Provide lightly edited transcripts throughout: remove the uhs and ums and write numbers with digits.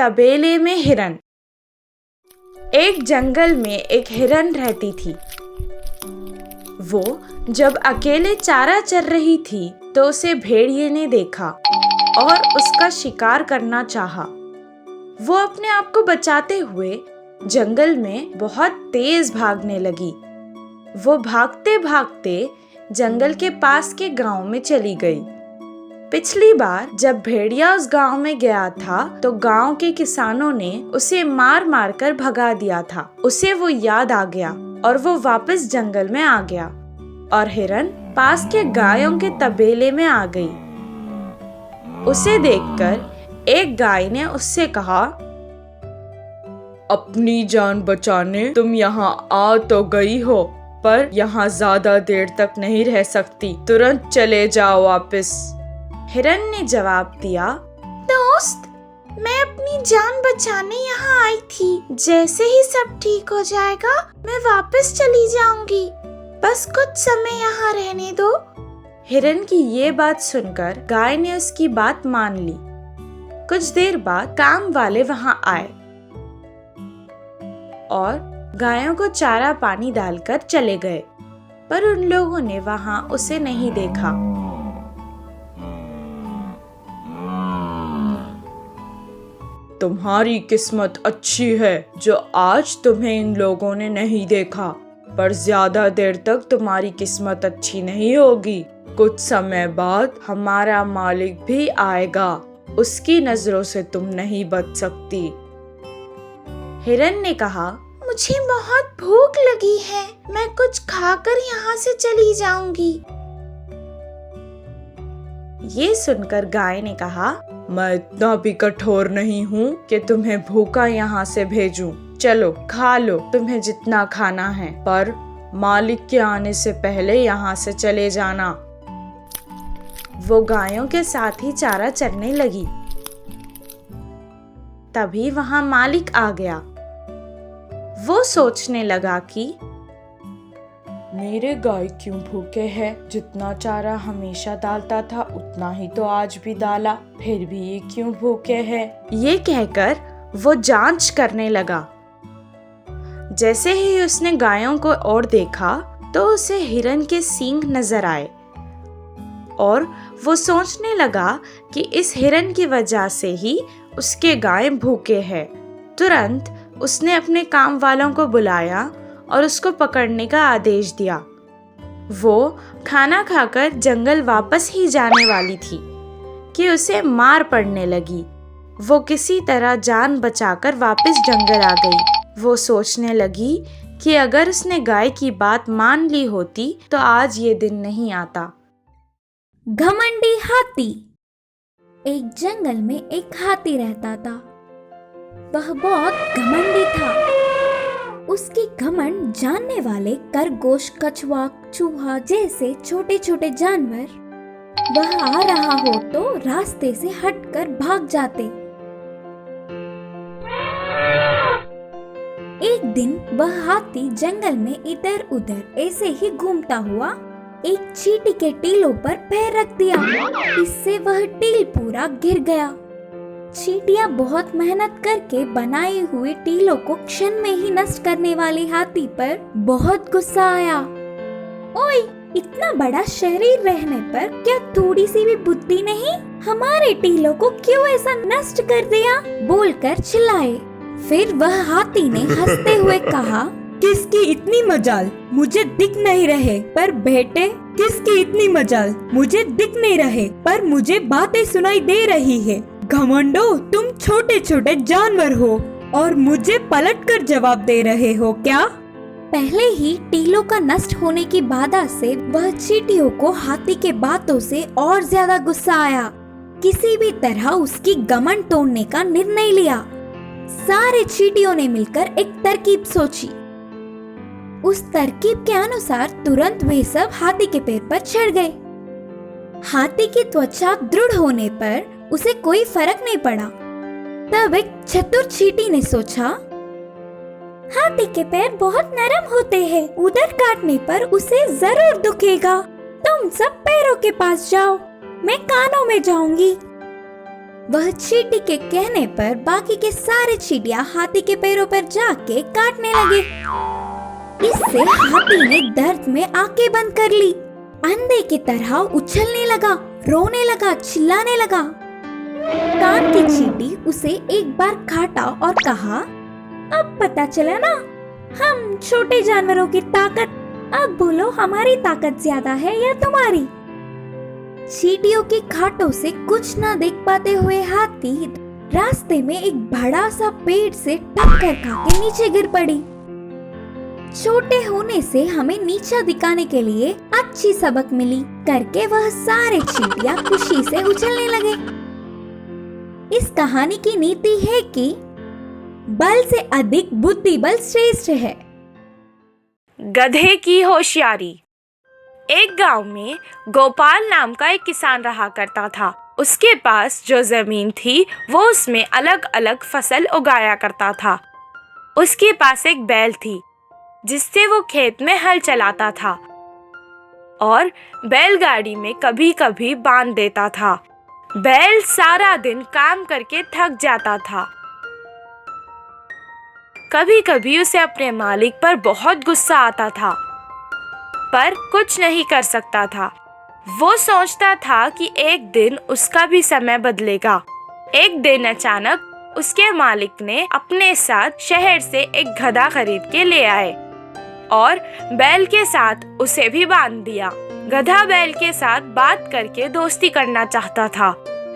तबेले में हिरन। एक जंगल में एक हिरन रहती थी। वो जब अकेले चारा चर रही थी तो उसे भेड़िए ने देखा और उसका शिकार करना चाहा। वो अपने आप को बचाते हुए जंगल में बहुत तेज भागने लगी। वो भागते भागते जंगल के पास के गांव में चली गई। पिछली बार जब भेड़िया उस गांव में गया था तो गांव के किसानों ने उसे मार मार कर भगा दिया था। उसे वो याद आ गया और वो वापस जंगल में आ गया और हिरन पास के गायों के तबेले में आ गई। उसे देखकर एक गाय ने उससे कहा, अपनी जान बचाने तुम यहाँ आ तो गई हो, पर यहाँ ज्यादा देर तक नहीं रह सकती, तुरंत चले जाओ वापस। हिरन ने जवाब दिया, दोस्त, मैं अपनी जान बचाने यहाँ आई थी। जैसे ही सब ठीक हो जाएगा मैं वापस चली जाऊंगी। बस कुछ समय यहाँ रहने दो। हिरन की ये बात सुनकर गाय ने उसकी बात मान ली। कुछ देर बाद काम वाले वहाँ आए और गायों को चारा पानी डालकर चले गए, पर उन लोगों ने वहाँ उसे नहीं देखा। तुम्हारी किस्मत अच्छी है जो आज तुम्हें इन लोगों ने नहीं देखा, पर ज्यादा देर तक तुम्हारी किस्मत अच्छी नहीं होगी। कुछ समय बाद हमारा मालिक भी आएगा, उसकी नजरों से तुम नहीं बच सकती। हिरन ने कहा, मुझे बहुत भूख लगी है, मैं कुछ खाकर यहाँ से चली जाऊंगी। ये सुनकर गाय ने कहा, मैं इतना भी कठोर नहीं हूँ कि तुम्हें भूखा यहाँ से भेजूं। चलो खा लो तुम्हें जितना खाना है, पर मालिक के आने से पहले यहाँ से चले जाना। वो गायों के साथ ही चारा चरने लगी। तभी वहाँ मालिक आ गया। वो सोचने लगा कि मेरे गाय क्यों भूखे हैं? जितना चारा हमेशा डालता था उतना ही तो आज भी डाला, फिर भी ये क्यों भूखे हैं? ये कहकर वो जांच करने लगा। जैसे ही उसने गायों को और देखा तो उसे हिरन के सींग नजर आए और वो सोचने लगा कि इस हिरन की वजह से ही उसके गाय भूखे हैं। तुरंत उसने अपने काम वालों को बुलाया और उसको पकड़ने का आदेश दिया। वो खाना खाकर जंगल वापस ही जाने वाली थी कि उसे मार पड़ने लगी। वो किसी तरह जान बचाकर वापस जंगल आ गई। वो सोचने लगी कि अगर उसने गाय की बात मान ली होती तो आज ये दिन नहीं आता। घमंडी हाथी। एक जंगल में एक हाथी रहता था। वह बहुत घमंडी था। उसकी घमंड जानने वाले खरगोश, कछुआ, चूहा जैसे छोटे छोटे जानवर वह आ रहा हो तो रास्ते से हटकर भाग जाते। एक दिन वह हाथी जंगल में इधर उधर ऐसे ही घूमता हुआ एक चींटी के टीलों पर पैर रख दिया। इससे वह टील पूरा गिर गया। चींटियां बहुत मेहनत करके बनाए हुए टीलों को क्षण में ही नष्ट करने वाले हाथी पर बहुत गुस्सा आया। ओए, इतना बड़ा शरीर रहने पर क्या थोड़ी सी भी बुद्धि नहीं? हमारे टीलों को क्यों ऐसा नष्ट कर दिया? बोलकर चिल्लाए। फिर वह हाथी ने हंसते हुए कहा, किसकी इतनी मजाल, मुझे दिख नहीं रहे, पर बेटे किसकी इतनी मजाल, मुझे दिख नहीं रहे पर मुझे बातें सुनाई दे रही है। घमंडो, तुम छोटे छोटे जानवर हो और मुझे पलटकर जवाब दे रहे हो क्या? पहले ही टीलों का नष्ट होने की बाधा से वह चींटियों को हाथी के बातों से और ज्यादा गुस्सा आया। किसी भी तरह उसकी घमंड तोड़ने का निर्णय लिया। सारे चींटियों ने मिलकर एक तरकीब सोची। उस तरकीब के अनुसार तुरंत वे सब हाथी के पैर पर चढ़ गए। हाथी की त्वचा दृढ़ होने पर उसे कोई फर्क नहीं पड़ा। तब एक चतुर चींटी ने सोचा, हाथी के पैर बहुत नरम होते हैं, उधर काटने पर उसे जरूर दुखेगा। तुम सब पैरों के पास जाओ, मैं कानों में जाऊंगी। वह चींटी के कहने पर बाकी के सारे चींटियां हाथी के पैरों पर जाके काटने लगे। इससे हाथी ने दर्द में आंखें बंद कर ली, अंधे की तरह उछलने लगा, रोने लगा, चिल्लाने लगा। कान की चींटी उसे एक बार काटा और कहा, अब पता चला ना हम छोटे जानवरों की ताकत। अब बोलो हमारी ताकत ज्यादा है या तुम्हारी? चींटियों के कांटों से कुछ न देख पाते हुए हाथी रास्ते में एक बड़ा सा पेड़ से टक्कर खा के नीचे गिर पड़ी। छोटे होने से हमें नीचा दिखाने के लिए अच्छी सबक मिली करके वह सारे चींटियां खुशी से उछलने लगे। इस कहानी की नीति है कि बल से अधिक बुद्धि बल श्रेष्ठ है। गधे की होशियारी। एक गांव में गोपाल नाम का एक किसान रहा करता था। उसके पास जो जमीन थी वो उसमें अलग अलग फसल उगाया करता था। उसके पास एक बैल थी जिससे वो खेत में हल चलाता था और बैलगाड़ी में कभी कभी बांध देता था। बैल सारा दिन काम करके थक जाता था। कभी कभी उसे अपने मालिक पर बहुत गुस्सा आता था, पर कुछ नहीं कर सकता था। वो सोचता था कि एक दिन उसका भी समय बदलेगा। एक दिन अचानक उसके मालिक ने अपने साथ शहर से एक गधा खरीद के ले आए और बैल के साथ उसे भी बांध दिया। गधा बैल के साथ बात करके दोस्ती करना चाहता था।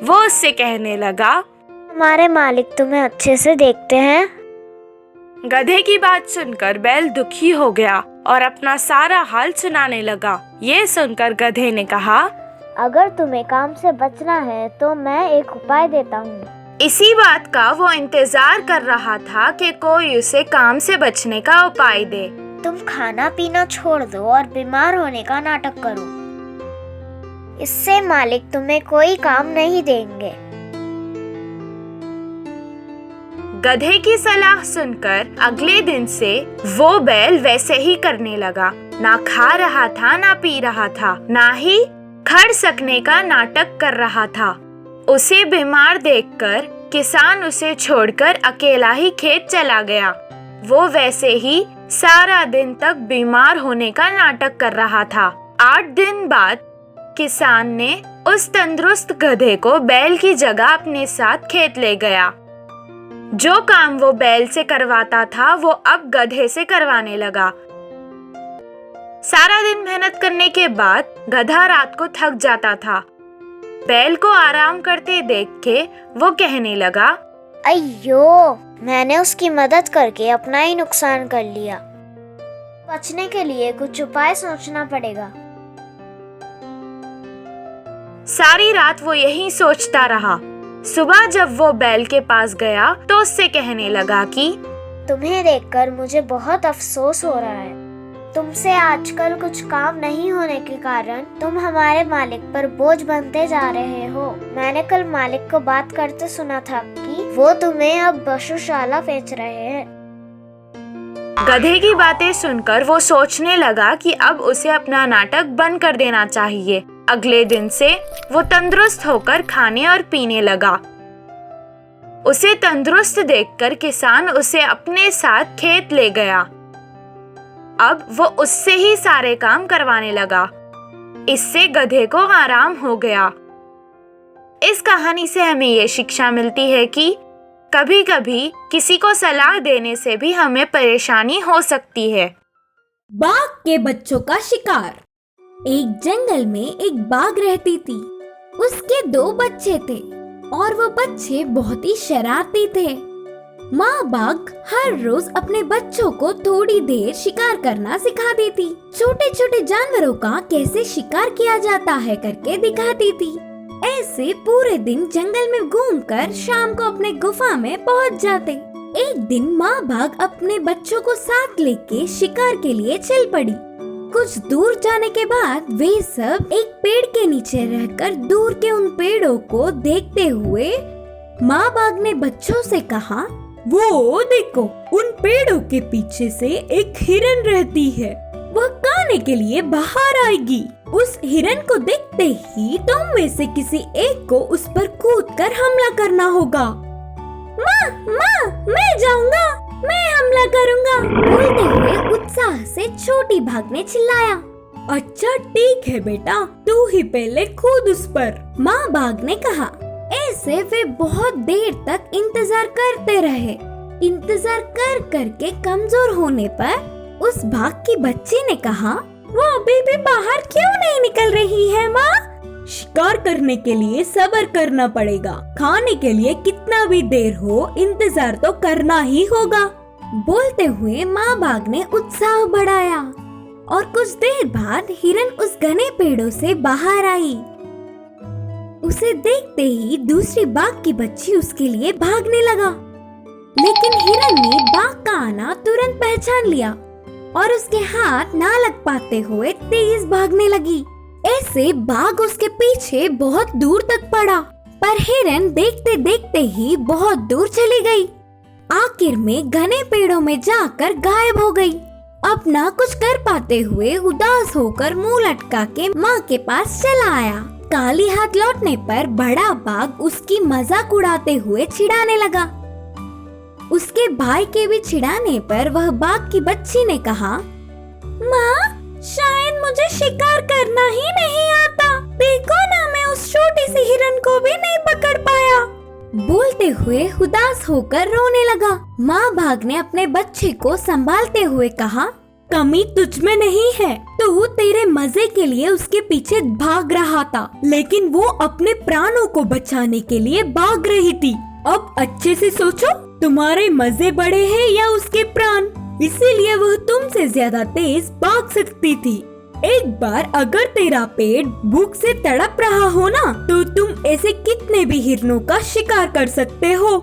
वो उससे कहने लगा, हमारे मालिक तुम्हें अच्छे से देखते हैं। गधे की बात सुनकर बैल दुखी हो गया और अपना सारा हाल सुनाने लगा। ये सुनकर गधे ने कहा, अगर तुम्हें काम से बचना है तो मैं एक उपाय देता हूँ। इसी बात का वो इंतजार कर रहा था कि कोई उसे काम से बचने का उपाय दे। तुम खाना पीना छोड़ दो और बीमार होने का नाटक करो। इससे मालिक तुम्हें कोई काम नहीं देंगे। गधे की सलाह सुनकर अगले दिन से वो बैल वैसे ही करने लगा। ना खा रहा था, ना पी रहा था, ना ही खड़ सकने का नाटक कर रहा था। उसे बीमार देखकर किसान उसे छोड़कर अकेला ही खेत चला गया। वो वैसे ही सारा दिन तक बीमार होने का नाटक कर रहा था। 8 दिन बाद किसान ने उस तंदुरुस्त गधे को बैल की जगह अपने साथ खेत ले गया। जो काम वो बैल से करवाता था वो अब गधे से करवाने लगा। सारा दिन मेहनत करने के बाद गधा रात को थक जाता था। बैल को आराम करते देख के वो कहने लगा, अయ్यो, मैंने उसकी मदद करके अपना ही नुकसान कर लिया। बचने के लिए कुछ उपाय सोचना पड़ेगा। सारी रात वो यही सोचता रहा। सुबह जब वो बैल के पास गया तो उससे कहने लगा कि तुम्हें देखकर मुझे बहुत अफसोस हो रहा है। तुमसे आजकल कुछ काम नहीं होने के कारण तुम हमारे मालिक पर बोझ बनते जा रहे हो। मैंने कल मालिक को बात करते सुना था कि वो तुम्हें अब पशुशाला बेच रहे हैं। गधे की बातें सुनकर वो सोचने लगा कि अब उसे अपना नाटक बंद कर देना चाहिए। अगले दिन से वो तंदुरुस्त होकर खाने और पीने लगा। उसे तंदुरुस्त देखकर किसान उसे अपने साथ खेत ले गया। अब वो उससे ही सारे काम करवाने लगा। इससे गधे को आराम हो गया। इस कहानी से हमें ये शिक्षा मिलती है कि कभी कभी किसी को सलाह देने से भी हमें परेशानी हो सकती है। बाघ के बच्चों का शिकार। एक जंगल में एक बाघ रहती थी। उसके 2 बच्चे थे और वो बच्चे बहुत ही शरारती थे। माँ बाघ हर रोज अपने बच्चों को थोड़ी देर शिकार करना सिखा देती। छोटे छोटे जानवरों का कैसे शिकार किया जाता है करके दिखाती थी। ऐसे पूरे दिन जंगल में घूमकर शाम को अपने गुफा में पहुँच जाते। एक दिन माँ बाघ अपने बच्चों को साथ लेके शिकार के लिए चल पड़ी। कुछ दूर जाने के बाद वे सब एक पेड़ के नीचे रहकर दूर के उन पेड़ों को देखते हुए माँ बाघ ने बच्चों से कहा, वो देखो, उन पेड़ों के पीछे से एक हिरन रहती है। वह खाने के लिए बाहर आएगी। उस हिरन को देखते ही तुम में से किसी एक को उस पर कूदकर हमला करना होगा। माँ, माँ, मैं जाऊंगा, मैं हमला करूंगा, बोलते हुए उत्साह से छोटी भाग ने चिल्लाया। अच्छा ठीक है बेटा, तू ही पहले कूद उस पर, माँ बाघ ने कहा। ऐसे वे बहुत देर तक इंतजार करते रहे। इंतजार कर करके कमजोर होने पर उस बाघ की बच्ची ने कहा, वो अभी भी बाहर क्यों नहीं निकल रही है माँ? शिकार करने के लिए सब्र करना पड़ेगा, खाने के लिए कितना भी देर हो इंतजार तो करना ही होगा। बोलते हुए माँ बाघ ने उत्साह बढ़ाया और कुछ देर बाद हिरन उस घने पेड़ों से बाहर आई। उसे देखते ही दूसरी बाघ की बच्ची उसके लिए भागने लगा, लेकिन हिरन ने बाघ का आना तुरंत पहचान लिया और उसके हाथ ना लग पाते हुए तेज भागने लगी। ऐसे बाघ उसके पीछे बहुत दूर तक पड़ा, पर हिरन देखते देखते ही बहुत दूर चली गई। आखिर में घने पेड़ों में जाकर गायब हो गई। अब ना कुछ कर पाते हुए उदास होकर मुंह लटका के माँ के पास चला आया। काली हाथ लौटने पर बड़ा बाघ उसकी मजाक उड़ाते हुए चिढ़ाने लगा। उसके भाई के भी चिढ़ाने पर वह बाघ की बच्ची ने कहा, माँ, शायद मुझे शिकार करना ही नहीं आता। देखो ना, मैं उस छोटी सी हिरन को भी नहीं पकड़ पाया। बोलते हुए उदास होकर रोने लगा। माँ बाघ ने अपने बच्चे को संभालते हुए कहा, कमी तुझ में नहीं है, तू तेरे मजे के लिए उसके पीछे भाग रहा था, लेकिन वो अपने प्राणों को बचाने के लिए भाग रही थी। अब अच्छे से सोचो, तुम्हारे मजे बड़े हैं या उसके प्राण? इसीलिए वह तुमसे ज्यादा तेज भाग सकती थी। एक बार अगर तेरा पेट भूख से तड़प रहा हो ना, तो तुम ऐसे कितने भी हिरनों का शिकार कर सकते हो।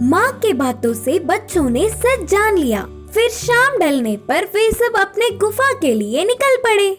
माँ के बातों से बच्चों ने सच जान लिया। फिर शाम ढलने पर वे सब अपने गुफा के लिए निकल पड़े।